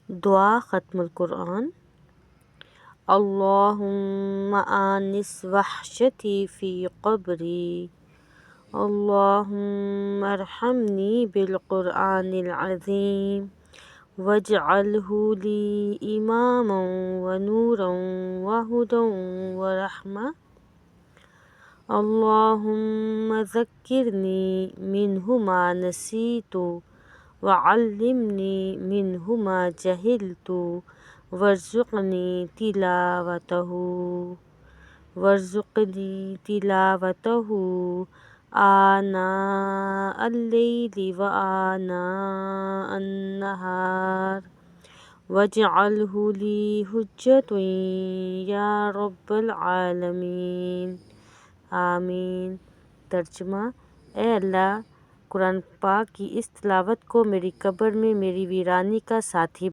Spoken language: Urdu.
دعا ختم القرآن۔ اللہم آنس وحشتی فی قبری، اللہم ارحمنی بالقرآن العظیم واجعلہ لی اماما ونورا وہدی ورحمہ، اللہم ذکرنی منہ ما نسیت وعلمنی منہ ما جہلت وارزقنی تلاوتہ آناء اللیل وآناء النہار واجعلہ لی حجۃ یا رب العالمین، آمین۔ ترجمہ: اے اللہ، قرآن پاک کی اس تلاوت کو میری قبر میں میری ویرانی کا ساتھی